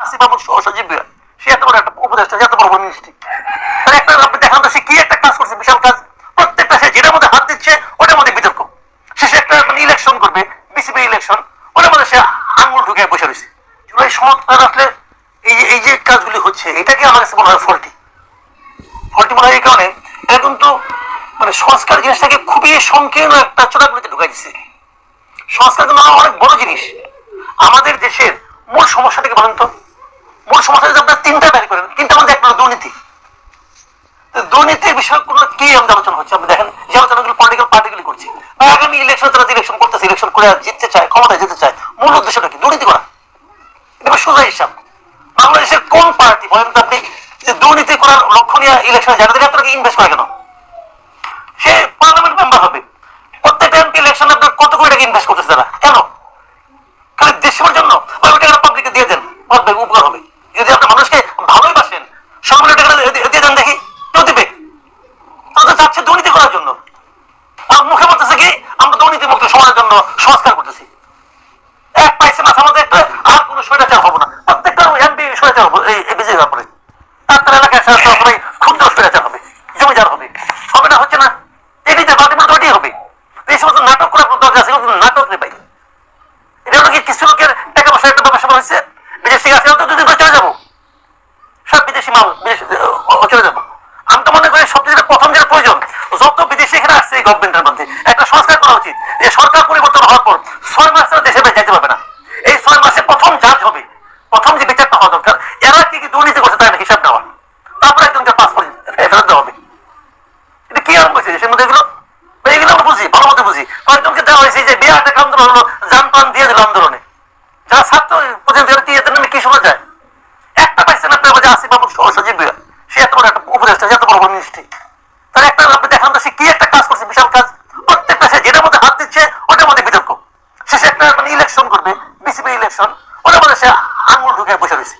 আসিফ মাহমুদ সচিব সে এত বড় একটা উপদেষ্টা, এত বড় বড় মিনিস্ট্রি, একটা আপনি দেখান তো সে কি একটা কাজ করছে, বিশাল কাজ। প্রত্যেকটা সে যেটার মধ্যে হাত দিচ্ছে ওটার মধ্যে বিতর্ক। শেষে একটা ইলেকশন করবে, বিসিবি ইলেকশন, ওটার মধ্যে সে আঙুল ঢুকে বসে রয়েছে। জুলাই সমাপ্তার আসলে এই যে কাজগুলি হচ্ছে, এটাকে আমার কাছে মনে হয় ফল্টি মনে হয়। এই কারণে এটা কিন্তু সংস্কার জিনিসটাকে খুবই সংকীর্ণ একটা চোরাগুলিতে ঢুকাই দিচ্ছে। সংস্কার কিন্তু অনেক বড় জিনিস। আমাদের দেশের মূল সমস্যাটাকে বলেন তো, মূল সমস্যা যদি আপনার তিনটা বের করেন, তিনটা মধ্যে একটা দুর্নীতি। দুর্নীতির বিষয়ে কোনো কি আমাদের আলোচনা হচ্ছে? আপনি দেখেন যে আলোচনাগুলো পলিটিক্যাল পার্টিগুলি করছে, বা আগামী ইলেকশন তারা ইলেকশন করতেছে, ইলেকশন করে জিততে চায়, ক্ষমতায় যেতে চায়, মূল উদ্দেশ্যটা কি? দুর্নীতি করা। এটা সোজা হিসাব। বাংলাদেশের কোন পার্টি বলেন তো আপনি যে দুর্নীতি করার লক্ষ্য নিয়ে ইলেকশনে যায়, তাদেরকে আপনাকে ইনভেস্ট করে কেন? সে পার্লামেন্ট মেম্বার হবে, প্রত্যেকটা এমপি ইলেকশনে আপনার কত কোটি টাকা ইনভেস্ট করতেছে তারা, কেন? খালি দেশের জন্য। ওই টাকা পাবলিককে দিয়ে দেন, উপকার হবে। যদি আপনি মানুষকে ভালোই বাসেন, সবগুলো টাকা দিয়ে দেন, দেখি কেউ দিবে? তাদের যাচ্ছে দুর্নীতি করার জন্য। আর মুখে বলতেছে কি আমরা দুর্নীতি মুক্ত সমাজের জন্য সংস্কার করতেছি। এক পাইছে মাথার মধ্যে একটা, আর কোনো স্বৈরাচার হবো না। প্রত্যেকটা এমপি স্বৈরাচার হবো এই বিজেপি ব্যাপারে। তার এলাকায় সবাই ক্ষুদ্র স্বৈরাচার হবে, জমিদার হবে। হবে না, হচ্ছে না। এটিতে বাকি মতো ওইটাই হবে। এই সমস্ত নাটক করার দরকার আছে, নাটক নেই ভাই। এটা হলো কি কিছু লোকের টাকা পয়সা একটা ব্যবসা হয়েছে, বিদেশ থেকে আসে তো দুদিন করে চলে যাবো, সব বিদেশি মাল চলে যাবো। আমি তো মনে করি সবচেয়ে প্রথম যেটা প্রয়োজন, যত বিদেশি এখানে আসছে এই গভর্নমেন্টের মধ্যে একটা সংস্কার করা উচিত। যে সরকার পরিবর্তন হওয়ার পর 6 মাস তারা দেশে যেতে পারবে না। এই 6 মাসে প্রথম জাজ হবে, প্রথম যে বিচারটা হওয়া দরকার, এরা কি কি দুর্নীতি করছে তার হিসাব দেওয়া, তারপরে একজনকে পাসপোর্ট ফেরত দেওয়া হবে। এটা কি আরম্ভ হয়েছে দেশের মধ্যে? এগুলো আমরা বুঝি, ভালো মতো বুঝি। কয়েকজনকে দেওয়া হয়েছে যে বিরাট একটা আন্দোলন হলো, যান পান দিয়ে দিল আন্দোলনে, যারা ছাত্র প্রতিনিধি এদের নামে কি শোনা যায়? একটা পাইছেন আপনার মধ্যে আসিফ মাহমুদ সচিব, সে এত বড় একটা উপদেষ্টা, এত বড় বড় মিনিস্ট্রি, তার একটা আপনি দেখান তো সে কি একটা কাজ করছে, বিশাল কাজ। প্রত্যেকটা সে যেটার মধ্যে হাত দিচ্ছে ওটার মধ্যে বিতর্ক। শেষে একটা ইলেকশন করবে, বিসিবি ইলেকশন, ওটার মধ্যে সে আঙুল ঢুকে বসে রয়েছে।